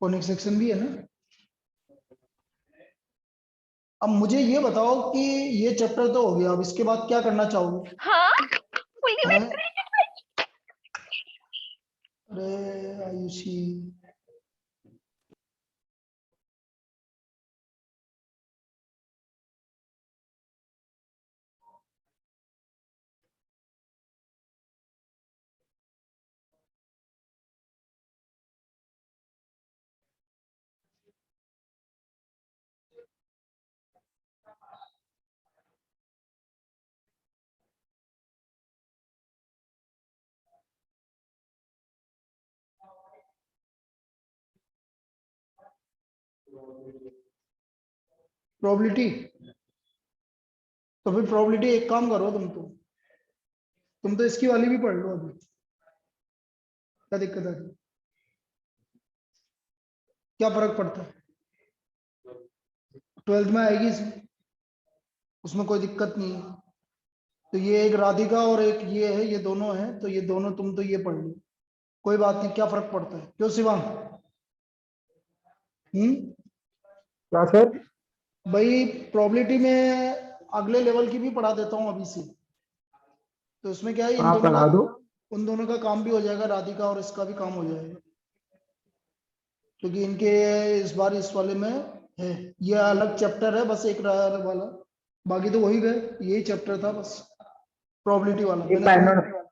Conic section भी है ना। अब मुझे ये बताओ कि ये चैप्टर तो हो गया, अब इसके बाद क्या करना चाहोगे? हाँ हैं? अरे आयुषी, प्रोबेबिलिटी। तो फिर प्रोबेबिलिटी एक काम करो, तुम तो इसकी वाली भी पढ़ लो अभी। क्या दिक्कत है? क्या फर्क पड़ता है? 12th में आएगी इसमें, उसमें कोई दिक्कत नहीं है। तो ये एक राधिका और एक ये है, ये दोनों है, तो ये दोनों तुम तो ये पढ़ लो, कोई बात नहीं। क्या फर्क पड़ता है? क्यों शिवांग? क्या सर? भाई प्रोबेबिलिटी में अगले लेवल की भी पढ़ा देता हूँ अभी से। तो इसमें क्या है, इन हाँ दोनों का पढ़ा दो। उन दोनों का काम भी हो जाएगा, राधिका और इसका भी काम हो जाएगा, क्योंकि इनके इस बार इस वाले में है। ये अलग चैप्टर है बस, एक वाला, बाकी तो वही गए, यही चैप्टर था बस, प्रोबेबिलिटी वाला। एक मैंने बाइनोमियल तुम्हें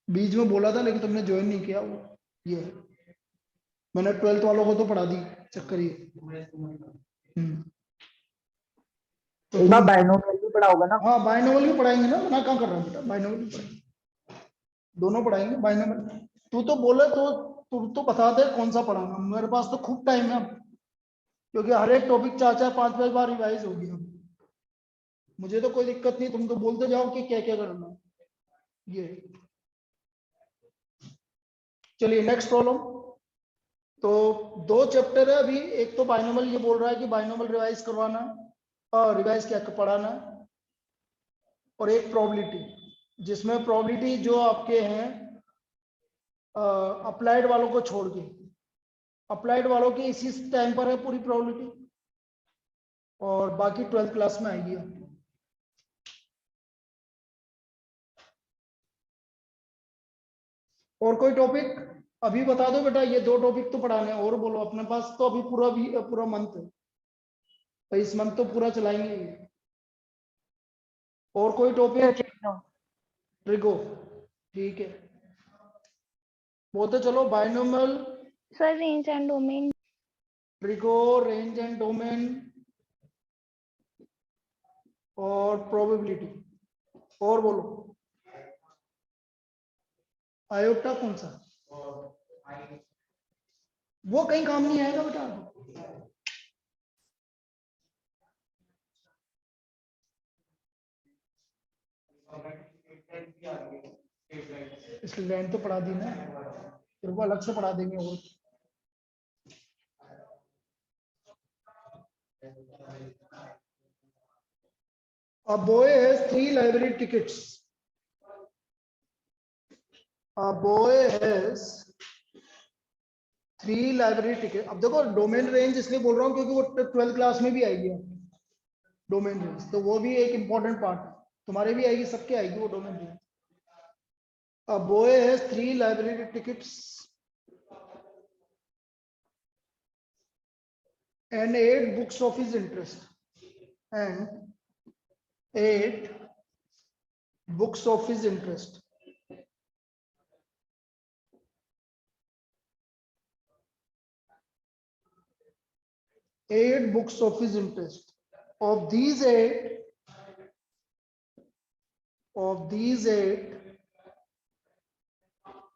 बीच में बोला था लेकिन तुमने ज्वाइन नहीं किया, वो ये है। मैंने 12th वालों को तो पढ़ा दी, चक्कर ये। तो एक बार तुम, बाइनोमियल भी पढ़ा होगा ना? हाँ बाइनोमियल भी पढ़ाएंगे ना, मना कहाँ कर रहा हूँ बेटा, बाइनोमियल भी पढ़ाएंगे, दोनों पढ़ाएंगे बाइनोमियल। तू तो बोले तो तू तो बता दे कौन सा पढ़ाना, मेरे पास तो खूब टाइम है अब, क्योंकि हर एक टॉपिक 4-4 5-5 बार रिवाइज हो गया। मुझे तो कोई दिक्कत नहीं, तुम तो बोलते जाओ कि क्या क्या करना है। ये चलिए नेक्स्ट प्रॉब्लम। तो दो चैप्टर है अभी, एक तो बाइनोमियल ये बोल रहा है कि बाइनोमियल रिवाइज करवाना और रिवाइज क्या पढ़ाना, और एक प्रोबेबिलिटी, जिसमें प्रोबेबिलिटी जो आपके हैं अप्लाइड वालों को छोड़ के, अप्लाइड वालों की इसी टाइम पर है पूरी प्रोबेबिलिटी, और बाकी 12th क्लास में आएगी। और कोई टॉपिक अभी बता दो बेटा, ये दो टॉपिक तो पढ़ाने हैं, और बोलो। अपने पास तो अभी पूरा मंथ है, तो इस मंथ तो पूरा चलाएंगे ये। और कोई टॉपिक? ट्रिगो, ठीक है, वो तो चलो binomial, sir range and domain. Trigo, range and domain और प्रोबेबिलिटी। और बोलो, आयोटा कौन सा? वो कहीं काम नहीं आएगा बेटा। इसकी लाइन तो पढ़ा दी ना, फिर वो अलग से पढ़ा देंगे। और a boy has 3 library tickets. A boy has 3 library ticket. अब देखो डोमेन रेंज इसलिए बोल रहा हूँ क्योंकि वो 12th क्लास में भी आएगी डोमेन रेंज, तो वो भी एक इंपॉर्टेंट पार्ट है, तुम्हारे भी आएगी, सबके आएगी वो domain range. A boy has 3 library tickets and 8 books of his interest, and 8 books of his interest. Eight books of his interest. Of these eight,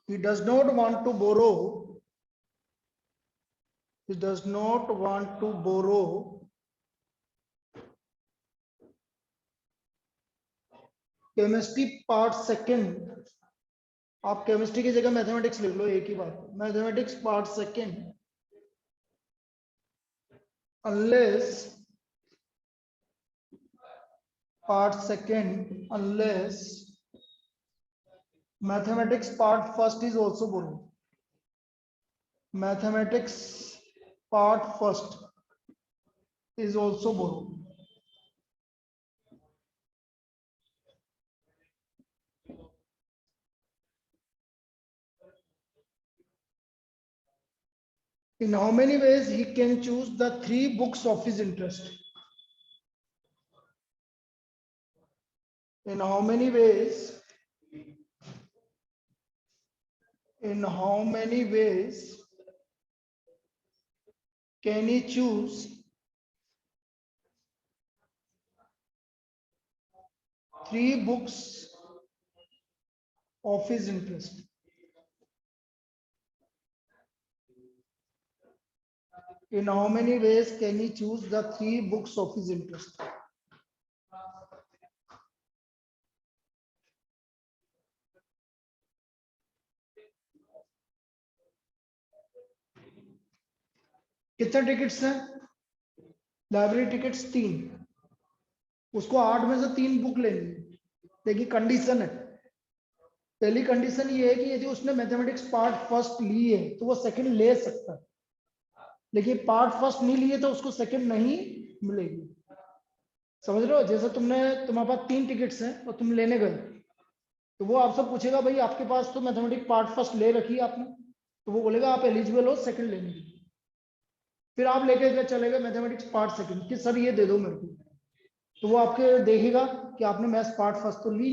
he does not want to borrow. He does not want to borrow chemistry part second. आप chemistry की जगह mathematics लिख लो, एक ही बात, mathematics part second, unless part second, unless mathematics part first is also borrowed. Mathematics part first is also borrowed. In how many ways he can choose the 3 books of his interest? In how many ways? In how many ways can he choose 3 books of his interest? In how many ways can he choose the 3 books of his interest? कितने tickets हैं? Library tickets 3, उसको 8 में से 3 book लेनी है। देखिए condition है, पहली कंडीशन ये है कि यदि उसने मैथमेटिक्स पार्ट फर्स्ट ली है तो वो सेकंड ले सकता है, लेकिन पार्ट फर्स्ट नहीं लिए तो उसको सेकंड नहीं मिलेगी। समझ रहे हो? जैसे तुम्हारे पास 3 टिकट्स हैं और तुम लेने गए, तो वो आपसे पूछेगा भाई आपके पास तो मैथमेटिक्स पार्ट फर्स्ट ले रखी है आपने, तो वो बोलेगा आप एलिजिबल हो सेकंड लेने के लिए। फिर आप लेके चले गए मैथमेटिक्स पार्ट सेकंड कि सर ये दे दो मेरे को, तो वो आपके देखेगा कि आपने मैथ्स पार्ट फर्स्ट तो ली,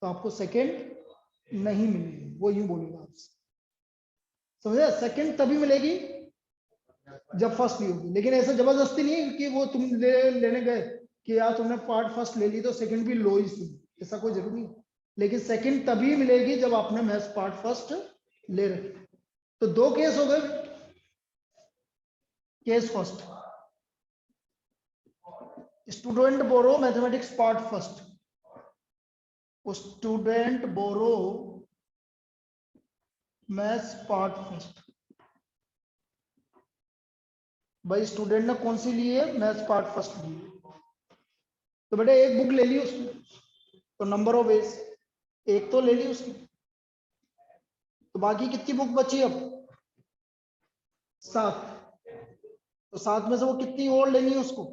तो आपको सेकंड नहीं मिलेगी, वो यूं बोलेगा आपसे। समझे? सेकंड तभी मिलेगी जब फर्स्ट ली होगी, लेकिन ऐसा जबरदस्ती नहीं है कि वो तुम लेने गए कि यार तुमने पार्ट फर्स्ट ले ली तो सेकंड भी लो ही सी, ऐसा कोई जरूरी नहीं। लेकिन सेकंड तभी मिलेगी जब आपने मैथ्स पार्ट फर्स्ट ले रखी। तो 2 केस हो गए। Case first, student borrow mathematics part first, student बोरो मैथ्स पार्ट फर्स्ट। भाई स्टूडेंट ने कौन सी ली है? मैथ्स पार्ट फर्स्ट ली है, तो बेटा एक बुक ले ली उसने, तो नंबर ऑफ वेज एक तो ले ली उसने, तो बाकी कितनी बुक बची अब? 7। तो 7 में से वो कितनी और लेनी है उसको?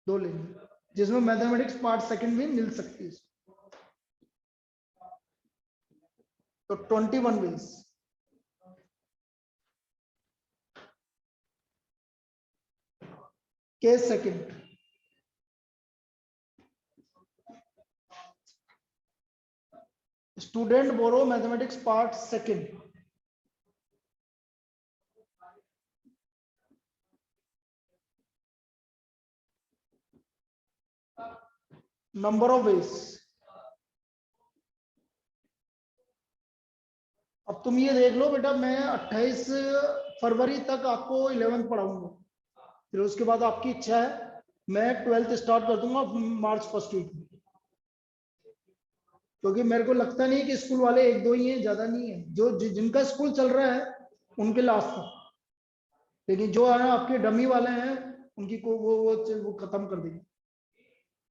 2 लेनी है, जिसमें मैथमेटिक्स पार्ट सेकंड भी मिल सकती है। तो 21 ways. Case second, student borrow mathematics part second, number of ways. अब तुम ये देख लो बेटा, मैं 28 फरवरी तक आपको 11th पढ़ाऊंगा, फिर उसके बाद आपकी इच्छा है मैं 12th स्टार्ट कर दूंगा मार्च फर्स्ट वीक में, क्योंकि मेरे को लगता नहीं कि स्कूल वाले 1-2 ही हैं, ज्यादा नहीं है। जो जिनका स्कूल चल रहा है उनके लास्ट तक, लेकिन जो है आपके डमी वाले हैं उनकी को वो खत्म कर देंगे।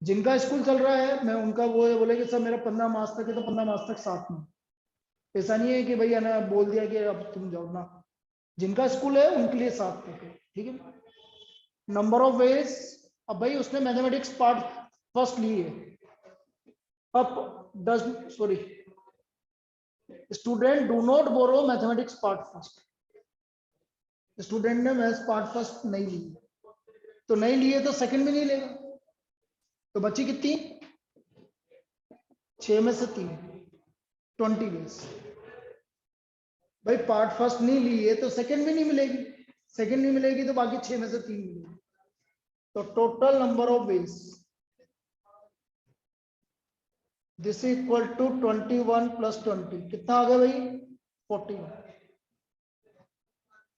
जिनका स्कूल चल रहा है मैं उनका वो बोले कि सर मेरा 15 मार्च तक है, तो 15 मार्च तक साथ में। ऐसा नहीं है कि भैया ना बोल दिया कि अब तुम जाओ ना, जिनका स्कूल है उनके लिए साथ तक है, ठीक है। नंबर ऑफ वेज, अब भाई उसने मैथमेटिक्स पार्ट फर्स्ट ली है, अब does sorry student do not borrow mathematics part first, student ने मैथ्स पार्ट फर्स्ट नहीं ली, तो नहीं लिए तो सेकंड में नहीं लेगा, तो बची कितनी? 6 में से 3, 20 वेज। भाई पार्ट फर्स्ट नहीं ली है तो सेकंड में नहीं मिलेगी, सेकंड नहीं मिलेगी तो बाकी 6 में से 3 मिलेगी, तो total number of ways this equal to 21 plus 20, कितना आ गया भाई? 41।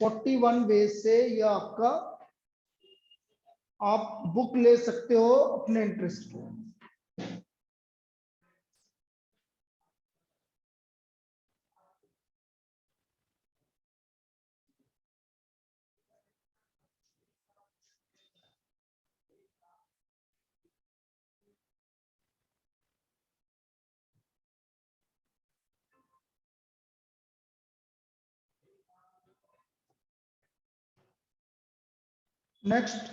41 वेज से यह आपका आप बुक ले सकते हो अपने इंटरेस्ट की। नेक्स्ट,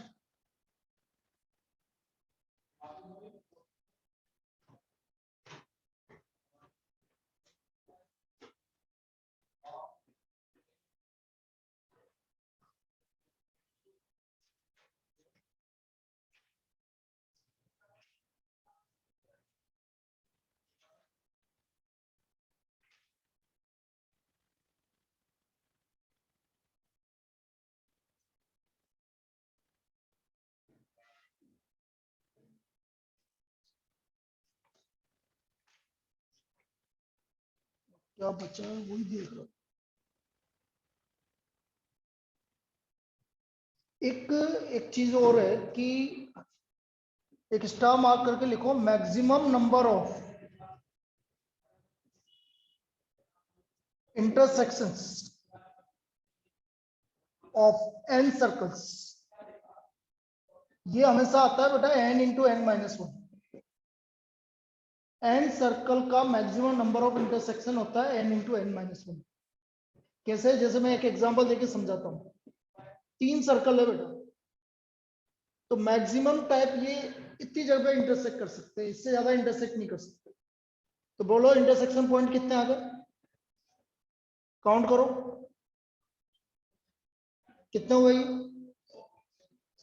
क्या बचा है वही देख रहा हूं। एक चीज और है कि एक स्टार मार्क करके लिखो, maximum number of intersections of n circles, ये हमेशा आता है बेटा n into n minus one. n circle का मैक्सिमम नंबर ऑफ इंटरसेक्शन होता है n into n minus one. कैसे? जैसे मैं एक एग्जांपल देके समझाता हूं। 3 सर्कल है बेटा, तो मैक्सिमम टाइप ये इतनी जगह पे इंटरसेक्ट कर सकते हैं, इससे ज्यादा इंटरसेक्ट नहीं कर सकते। तो बोलो इंटरसेक्शन पॉइंट कितने आ गए, काउंट करो कितने हो गए,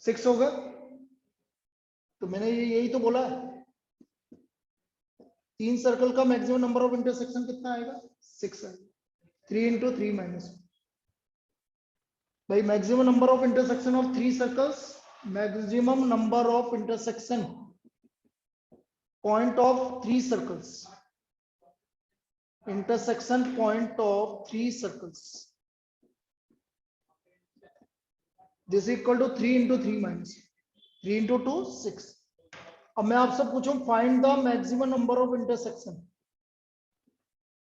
6 हो गए। तो मैंने यही तो बोला है, 3 सर्कल का मैक्सिमम नंबर ऑफ इंटरसेक्शन कितना आएगा, 6 आएगा। 3 इंटू 3 माइनस, भाई maximum number of intersection of 3 circles, maximum number of intersection point of 3 circles, intersection point of 3 circles, this equal to 3 into 3 minus 3 into 2 6। अब मैं आपसे पूछूं find the maximum number of intersection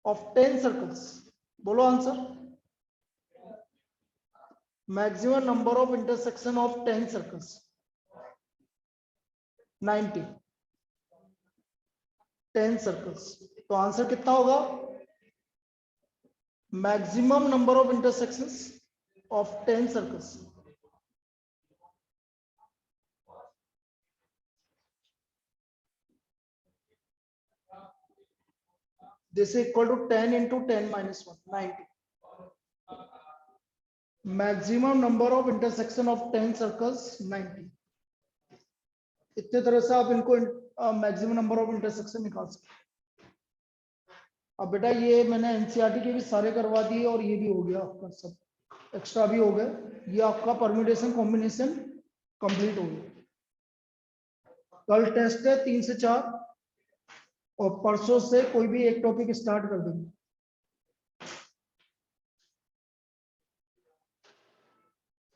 of 10 circles, बोलो answer. Maximum number of intersection of 10 circles 90, 10 circles, तो answer कितना होगा, maximum number of intersections of 10 circles, this is equal to 10 into 10 minus 1, 90. Maximum number of intersection of 10 circles 90। इतने तरह से आप इनको maximum number of intersection निकाल सकते। अब बेटा ये मैंने एनसीईआरटी के भी सारे करवा दिए और ये भी हो गया आपका, सब एक्स्ट्रा भी हो गए। ये आपका परम्यूटेशन कॉम्बिनेशन कंप्लीट हो गया। कल टेस्ट है 3 से 4 और परसों से कोई भी एक टॉपिक स्टार्ट कर देंगे।